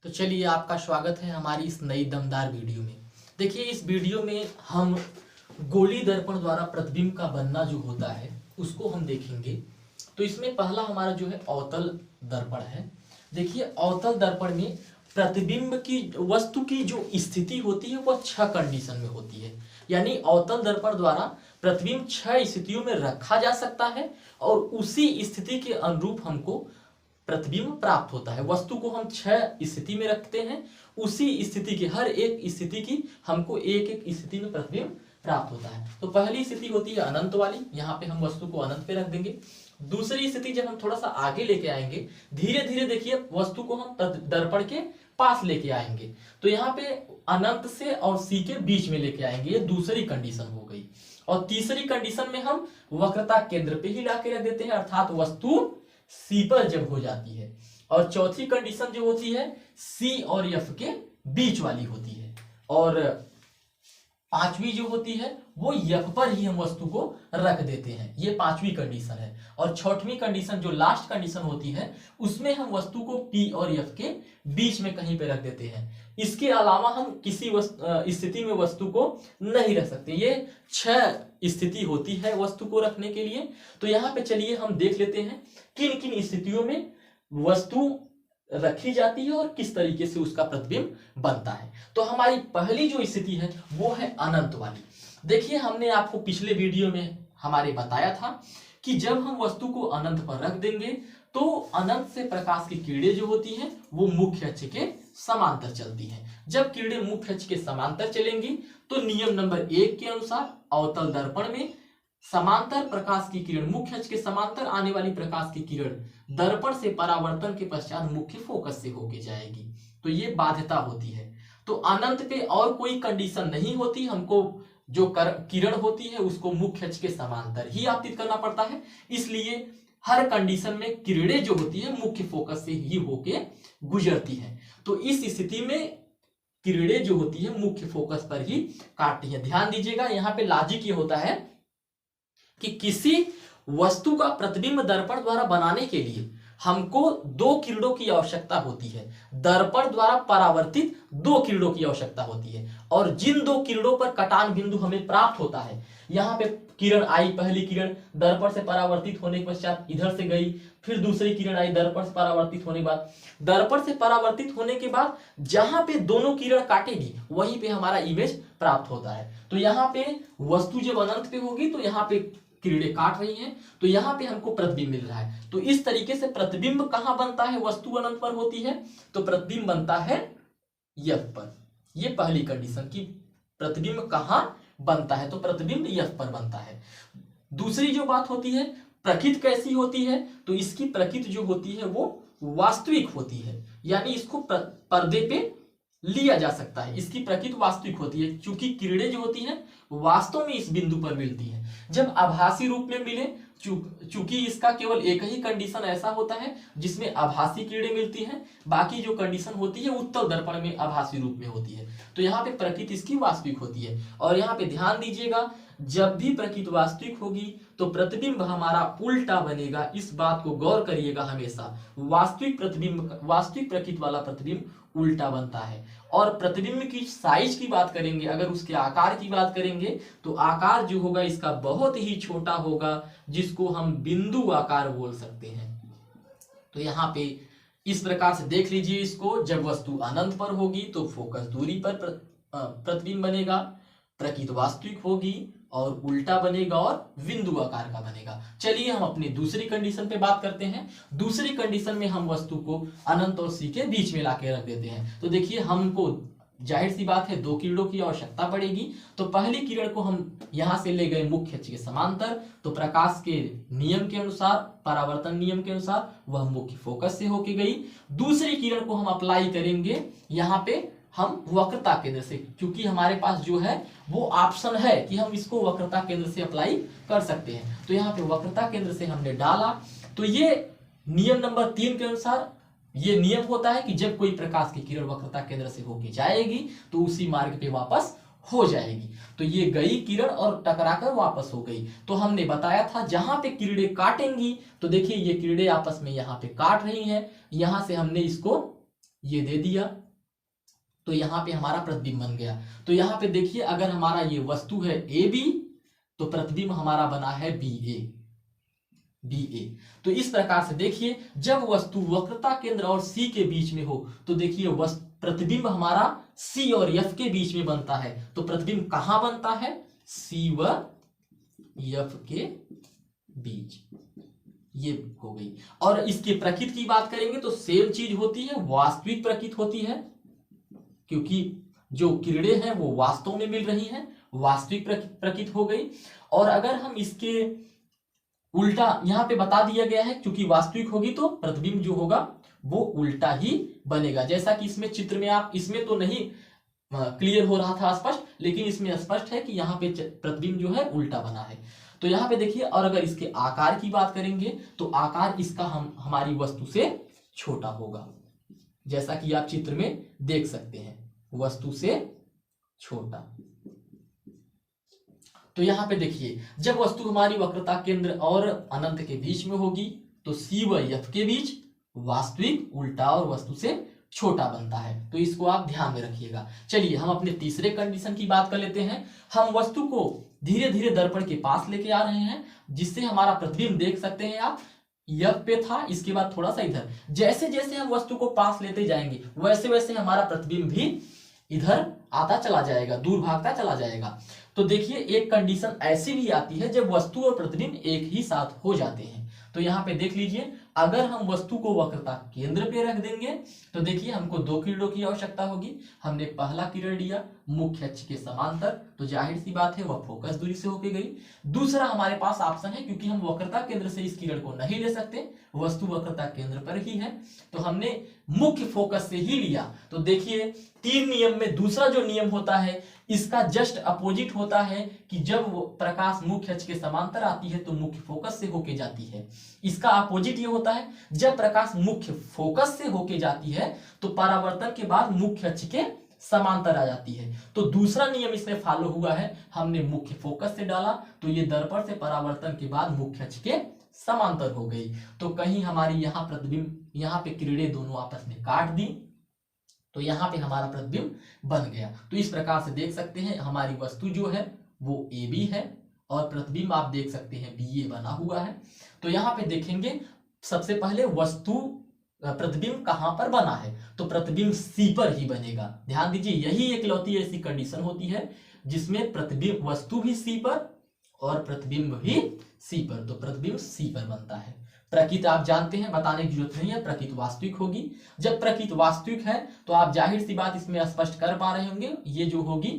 तो चलिए आपका स्वागत है हमारी इस नई दमदार वीडियो में। देखिए इस वीडियो में हम गोली दर्पण द्वारा प्रतिबिंब का बनना जो होता है उसको हम देखेंगे। तो इसमें पहला हमारा जो है अवतल दर्पण है। देखिए अवतल दर्पण में प्रतिबिंब की वस्तु की जो स्थिति होती है वह 6 कंडीशन में होती है। यानी अवतल दर्पण द्वारा प्रतिबिंब 6 स्थितियों में रखा जा सकता है और उसी स्थिति के अनुरूप हमको प्रतिबिंब प्राप्त होता है। वस्तु को हम 6 स्थिति में रखते हैं, उसी स्थिति की हर एक स्थिति की हमको एक एक स्थिति में प्रतिबिंब प्राप्त होता है। तो पहली स्थिति होती है अनंत वाली, यहाँ पे हम वस्तु को अनंत पे रख देंगे। दूसरी स्थिति जब हम थोड़ा सा आगे लेके आएंगे, धीरे धीरे देखिए वस्तु को हम दर्पण के पास लेके आएंगे, तो यहाँ पे अनंत से और सी के बीच में लेके आएंगे। ये दूसरी कंडीशन हो गई। और तीसरी कंडीशन में हम वक्रता केंद्र पे ही लाके रख देते हैं, अर्थात वस्तु सी पर जब हो जाती है। और चौथी कंडीशन जो होती है सी और एफ के बीच वाली होती है। और पांचवी जो होती है वो एफ पर ही हम वस्तु को रख देते हैं। ये पांचवी कंडीशन है। और छठवीं कंडीशन जो लास्ट कंडीशन होती है उसमें हम वस्तु को पी और एफ के बीच में कहीं पे रख देते हैं। इसके अलावा हम किसी स्थिति में वस्तु को नहीं रख सकते। ये 6 स्थिति होती है वस्तु को रखने के लिए। तो यहाँ पे चलिए हम देख लेते हैं किन किन स्थितियों में वस्तु रखी जाती है और किस तरीके से उसका प्रतिबिंब बनता है। तो हमारी पहली जो स्थिति है वो है अनंत वाली। देखिए हमने आपको पिछले वीडियो में हमारे बताया था कि जब हम वस्तु को अनंत पर रख देंगे तो अनंत से प्रकाश की किरणें जो होती हैं वो मुख्य अक्ष के समांतर चलती हैं। जब किरणें मुख्य अक्ष के समांतर चलेंगी तो नियम नंबर 1 के अनुसार अवतल दर्पण में समांतर प्रकाश की किरण, मुख्य अक्ष के समांतर आने वाली प्रकाश की किरण दर्पण से परावर्तन के पश्चात मुख्य फोकस से होके जाएगी। तो ये बाध्यता होती है। तो अनंत पे और कोई कंडीशन नहीं होती, हमको जो किरण होती है उसको मुख्य अक्ष के समांतर ही आपतित करना पड़ता है। इसलिए हर कंडीशन में किरणें जो होती है मुख्य फोकस से ही होके गुजरती है। तो इस स्थिति में किरणें जो होती है मुख्य फोकस पर ही काटती है। ध्यान दीजिएगा यहाँ पे लॉजिक ये होता है कि किसी वस्तु का प्रतिबिंब दर्पण द्वारा बनाने के लिए हमको 2 किरणों की आवश्यकता होती है। दर्पण द्वारा परावर्तित 2 किरणों की आवश्यकता होती है। और जिन 2 किरणों पर कटान बिंदु हमें प्राप्त होता है, यहाँ पे किरण आई, पहली किरण दर्पण से परावर्तित होने के पश्चात इधर से गई, फिर दूसरी किरण आई दर्पण से परावर्तित होने के बाद, दर्पण से परावर्तित होने के बाद जहां पे दोनों किरण काटेगी वहीं पे हमारा इमेज प्राप्त होता है। तो यहाँ पे वस्तु जब अनंत पे होगी तो यहाँ पे किरणें काट रही हैं, तो यहाँ पे हमको प्रतिबिंब मिल रहा है। तो इस तरीके से प्रतिबिंब कहां बनता है, वस्तु अनंत पर होती है तो प्रतिबिंब बनता है एफ पर। ये पहली कंडीशन की प्रतिबिंब कहां बनता है, तो प्रतिबिंब एफ पर बनता है। दूसरी जो बात होती है प्रकृति कैसी होती है, तो इसकी प्रकृति जो होती है वो वास्तविक होती है। यानी इसको पर्दे पे लिया जा सकता है, इसकी प्रकृति वास्तविक होती है। क्योंकि किरणें जो होती हैं वास्तव में इस बिंदु पर मिलती है। जब आभासी रूप में मिले, चूंकि इसका केवल एक ही कंडीशन ऐसा होता है जिसमें आभासी किरणें मिलती हैं, बाकी जो कंडीशन होती है उत्तल दर्पण में आभासी रूप में होती है। तो यहाँ पे प्रकृति इसकी वास्तविक होती है। और यहाँ पे ध्यान दीजिएगा जब भी प्रकृति वास्तविक होगी तो प्रतिबिंब हमारा उल्टा बनेगा। इस बात को गौर करिएगा हमेशा, वास्तविक प्रकृति वाला प्रतिबिंब उल्टा बनता है। और प्रतिबिंब की साइज की बात करेंगे, अगर उसके आकार की बात करेंगे तो आकार जो होगा इसका बहुत ही छोटा होगा, जिसको हम बिंदु आकार बोल सकते हैं। तो यहाँ पे इस प्रकार से देख लीजिए इसको, जब वस्तु अनंत पर होगी तो फोकस दूरी पर प्रतिबिंब बनेगा, प्रकृति वास्तविक होगी और उल्टा बनेगा और बिंदु आकार का बनेगा। चलिए हम अपनी दूसरी कंडीशन पे बात करते हैं। दूसरी कंडीशन में हम वस्तु को अनंत और सी के बीच में लाके रख देते हैं। तो देखिए हमको जाहिर सी बात है 2 किरणों की आवश्यकता पड़ेगी। तो पहली किरण को हम यहां से ले गए मुख्य अक्ष के समांतर, तो प्रकाश के नियम के अनुसार, परावर्तन नियम के अनुसार वह मुख्य फोकस से होके गई। दूसरी किरण को हम अप्लाई करेंगे यहाँ पे हम वक्रता केंद्र से, क्योंकि हमारे पास जो है वो ऑप्शन है कि हम इसको वक्रता केंद्र से अप्लाई कर सकते हैं। तो यहाँ पे वक्रता केंद्र से हमने डाला। तो ये नियम नंबर 3 के अनुसार ये नियम होता है कि जब कोई प्रकाश की किरण वक्रता केंद्र से होके जाएगी तो उसी मार्ग पे वापस हो जाएगी। तो ये गई किरण और टकराकर वापस हो गई। तो हमने बताया था जहां पे किरणें काटेंगी, तो देखिए ये किरणें आपस में यहाँ पे काट रही हैं, यहां से हमने इसको ये दे दिया, तो यहाँ पे हमारा प्रतिबिंब बन गया। तो यहाँ पे देखिए अगर हमारा ये वस्तु है ए बी, तो प्रतिबिंब हमारा बना है बी ए। तो इस प्रकार से देखिए जब वस्तु वक्रता केंद्र और सी के बीच में हो तो देखिए प्रतिबिंब हमारा सी और एफ के बीच में बनता है। तो प्रतिबिंब कहां बनता है? सी व एफ के बीच। ये हो गई। और इसके प्रकृति की बात करेंगे तो सेम चीज होती है, वास्तविक प्रकृति होती है, क्योंकि जो किरणें हैं वो वास्तव में मिल रही हैं, वास्तविक प्रकृति हो गई। और अगर हम इसके उल्टा यहाँ पे बता दिया गया है, क्योंकि वास्तविक होगी तो प्रतिबिंब जो होगा वो उल्टा ही बनेगा। जैसा कि इसमें चित्र में आप, इसमें तो नहीं क्लियर हो रहा था स्पष्ट, लेकिन इसमें स्पष्ट है कि यहाँ पे प्रतिबिंब जो है उल्टा बना है। तो यहाँ पे देखिए, और अगर इसके आकार की बात करेंगे तो आकार इसका हमारी वस्तु से छोटा होगा, जैसा कि आप चित्र में देख सकते हैं, वस्तु से छोटा। तो यहाँ पे देखिए जब वस्तु हमारी वक्रता केंद्र और अनंत के बीच में होगी तो सी व एफ के बीच वास्तविक उल्टा और वस्तु से छोटा बनता है। तो इसको आप ध्यान में रखिएगा। चलिए हम अपने तीसरे कंडीशन की बात कर लेते हैं। हम वस्तु को धीरे धीरे दर्पण के पास लेके आ रहे हैं, जिससे हमारा प्रतिबिंब देख सकते हैं आप, एफ पे था, इसके बाद थोड़ा सा इधर। जैसे जैसे हम वस्तु को पास लेते जाएंगे वैसे वैसे हमारा प्रतिबिंब भी इधर आता चला जाएगा, दूर भागता चला जाएगा। तो देखिए एक कंडीशन ऐसी भी आती है जब वस्तु और प्रतिबिंब एक ही साथ हो जाते हैं। तो यहाँ पे देख लीजिए, अगर हम वस्तु को वक्रता केंद्र पे रख देंगे तो देखिए हमको दो किरणों की आवश्यकता होगी। हमने पहला किरण लिया मुख्य अक्ष के समांतर, तो जाहिर सी बात है वह फोकस दूरी से होके गई। दूसरा हमारे पास ऑप्शन है, क्योंकि हम वक्रता केंद्र से इस किरण को नहीं ले सकते, वस्तु वक्रता केंद्र पर ही है, तो हमने मुख्य फोकस से ही लिया। तो देखिए तीन नियम में दूसरा जो नियम होता है इसका जस्ट अपोजिट होता है कि जब प्रकाश मुख्य अक्ष के समांतर आती है तो मुख्य फोकस से होके जाती है। इसका अपोजिट ये होता है, जब प्रकाश मुख्य फोकस से होके जाती है तो परावर्तन के बाद मुख्य अक्ष के समांतर आ जाती है। तो दूसरा नियम इसमें फॉलो हुआ है, हमने मुख्य फोकस से डाला तो ये दर्पण से परावर्तन के बाद मुख्य अक्ष के समांतर हो गई। तो कहीं हमारी यहाँ प्रतिबिंब, यहाँ पे किरणें दोनों आपस में काट दी तो यहाँ पे हमारा प्रतिबिंब बन गया। तो इस प्रकार से देख सकते हैं हमारी वस्तु जो है वो ए बी है और प्रतिबिंब आप देख सकते हैं बी ए बना हुआ है। तो यहाँ पे देखेंगे सबसे पहले वस्तु प्रतिबिंब कहां पर बना है, तो प्रतिबिंब सी पर ही बनेगा। ध्यान दीजिए, यही एकलौती ऐसी कंडीशन होती है जिसमें प्रतिबिंब वस्तु भी सी पर और प्रतिबिंब भी सी पर, तो प्रतिबिंब सी पर बनता है। प्रकृति आप जानते हैं, बताने की जरूरत नहीं है, प्रकृति वास्तविक होगी। जब प्रकृति वास्तविक है तो आप जाहिर सी बात इसमें स्पष्ट कर पा रहे होंगे, ये जो होगी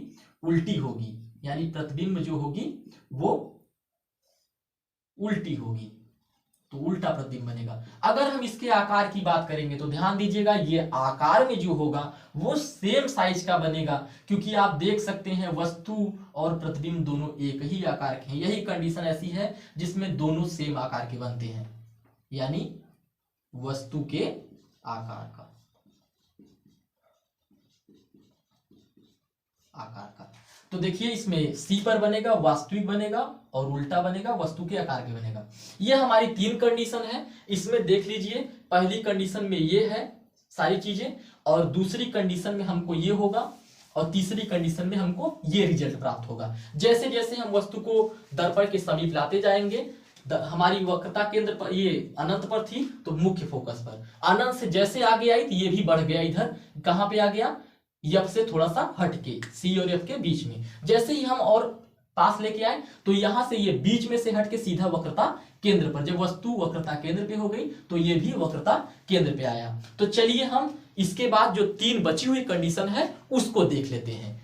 उल्टी होगी, यानी प्रतिबिंब जो होगी वो उल्टी होगी, तो उल्टा प्रतिबिंब बनेगा। अगर हम इसके आकार की बात करेंगे तो ध्यान दीजिएगा, ये आकार में जो होगा वो सेम साइज का बनेगा, क्योंकि आप देख सकते हैं वस्तु और प्रतिबिंब दोनों एक ही आकार के हैं। यही कंडीशन ऐसी है जिसमें दोनों सेम आकार के बनते हैं, यानी वस्तु के आकार का तो देखिए इसमें सी पर बनेगा, वास्तविक बनेगा, और उल्टा बनेगा, वस्तु के आकार के बनेगा। ये हमारी तीन कंडीशन है। इसमें देख लीजिए, पहली कंडीशन में ये है सारी चीजें, और दूसरी कंडीशन में हमको ये होगा, और तीसरी कंडीशन में हमको ये रिजल्ट प्राप्त होगा। जैसे जैसे हम वस्तु को दर्पण के समीप लाते जाएंगे, हमारी वक्रता केंद्र पर ये अनंत पर थी तो मुख्य फोकस पर, अनंत से जैसे आगे आई तो ये भी बढ़ गया, इधर कहां पे आ गया, एफ से थोड़ा सा हटके, सी और एफ के बीच में। जैसे ही हम और पास लेके आए तो यहां से ये बीच में से हटके सीधा वक्रता केंद्र पर, जब वस्तु वक्रता केंद्र पे हो गई तो ये भी वक्रता केंद्र पे आया। तो चलिए हम इसके बाद जो तीन बची हुई कंडीशन है उसको देख लेते हैं।